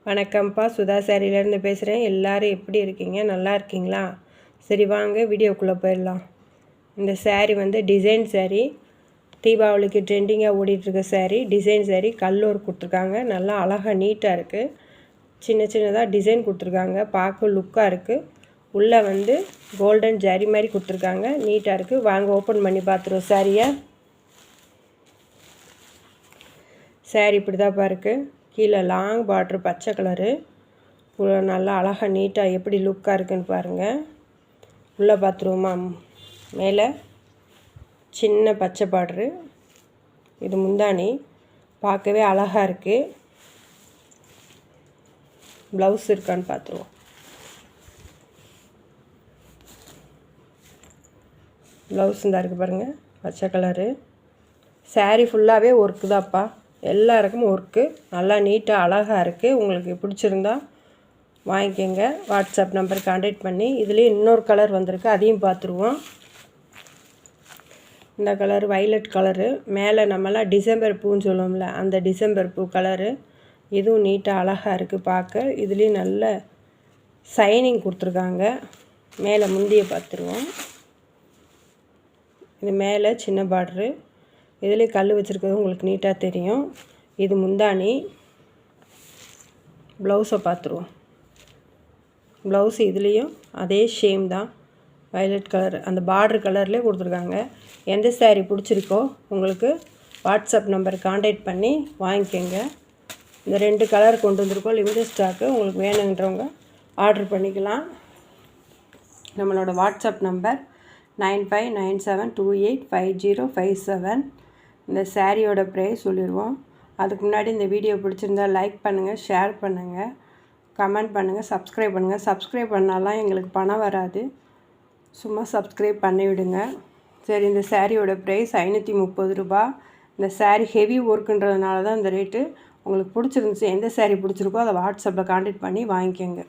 வணக்கம்ப்பா, சுதா சாரியிலேருந்து பேசுகிறேன். எல்லோரும் எப்படி இருக்கீங்க? நல்லா இருக்கீங்களா? சரி வாங்க வீடியோக்குள்ளே போயிடலாம். இந்த சாரீ வந்து டிசைன் சாரீ, தீபாவளிக்கு ட்ரெண்டிங்காக ஓடிட்டுருக்க சாரீ. டிசைன் சாரீ கல்லூர் கொடுத்துருக்காங்க. நல்லா அழகாக நீட்டாக இருக்குது. சின்ன சின்னதாக டிசைன் கொடுத்துருக்காங்க. பார்க்க லுக்காக இருக்குது. உள்ளே வந்து கோல்டன் ஜரி மாதிரி கொடுத்துருக்காங்க. நீட்டாக இருக்குது. வாங்க ஓப்பன் பண்ணி பார்த்துருவோம் சாரியை. சாரீ இப்படி தான் இருக்குது. கீழே லாங் பார்ட்ரு பச்சை கலரு. நல்லா அழகாக நீட்டாக எப்படி லுக்காக இருக்குன்னு பாருங்கள். உள்ளே பார்த்துருவோமா? மேலே சின்ன பச்சை பார்ட்ரு. இது முந்தானி. பார்க்கவே அழகாக இருக்குது. ப்ளவுஸ் இருக்கான்னு பார்த்துருவோம். ப்ளவுஸ் இந்த இருக்குது பாருங்கள், பச்சை கலரு. சாரீ ஃபுல்லாகவே ஒர்க்கு தான்ப்பா. எல்லாருக்கும் ஒர்க்கு. நல்லா நீட்டாக அழகாக இருக்குது. உங்களுக்கு பிடிச்சிருந்தா வாங்கிக்கோங்க. வாட்ஸ்அப் நம்பர் கான்டாக்ட் பண்ணி. இதுலேயே இன்னொரு கலர் வந்திருக்கு, அதையும் பார்த்துருவோம். இந்த கலர் வைலட் கலரு. மேலே நம்மளாம் டிசம்பர் பூன்னு சொல்லுவோம்ல, அந்த டிசம்பர் பூ கலரு. இதுவும் நீட்டாக அழகாக இருக்குது பார்க்க. இதுலேயும் நல்ல சைனிங் கொடுத்துருக்காங்க. மேலே முந்தியை பார்த்துருவோம். இது மேலே சின்ன பார்ட்ரு. இதிலே கல் வச்சுருக்கிறது உங்களுக்கு நீட்டாக தெரியும். இது முந்தானி. ப்ளவுஸை பார்த்துருவோம். ப்ளவுஸ் இதுலேயும் அதே ஷேம் தான். வயலட் கலர் அந்த பார்ட்ரு கலர்லேயே கொடுத்துருக்காங்க. எந்த சாரீ பிடிச்சிருக்கோ உங்களுக்கு வாட்ஸ்அப் நம்பர் கான்டாக்ட் பண்ணி வாங்கிக்கோங்க. இந்த 2 கலர் கொண்டு வந்திருக்கோம். Limited stock. உங்களுக்கு வேணுன்றவங்க ஆர்டர் பண்ணிக்கலாம். நம்மளோட வாட்ஸ்அப் நம்பர் 9597285057. இந்த சாரியோட ப்ரைஸ் சொல்லிடுவோம். அதுக்கு முன்னாடி இந்த வீடியோ பிடிச்சிருந்தால் லைக் பண்ணுங்கள், ஷேர் பண்ணுங்கள், கமெண்ட் பண்ணுங்கள், சப்ஸ்கிரைப் பண்ணுங்கள். சப்ஸ்கிரைப் பண்ணாலாம் எங்களுக்கு பணம் வராது, சும்மா சப்ஸ்கிரைப் பண்ணிவிடுங்க. சரி, இந்த சாரியோட ப்ரைஸ் 530 ரூபா. இந்த சாரீ ஹெவி ஒர்க்குன்றதுனால தான் இந்த ரேட்டு. உங்களுக்கு பிடிச்சிருந்துச்சு, எந்த சாரீ பிடிச்சிருக்கோ அதை வாட்ஸ்அப்பில் கான்டாக்ட் பண்ணி வாங்கிக்கோங்க.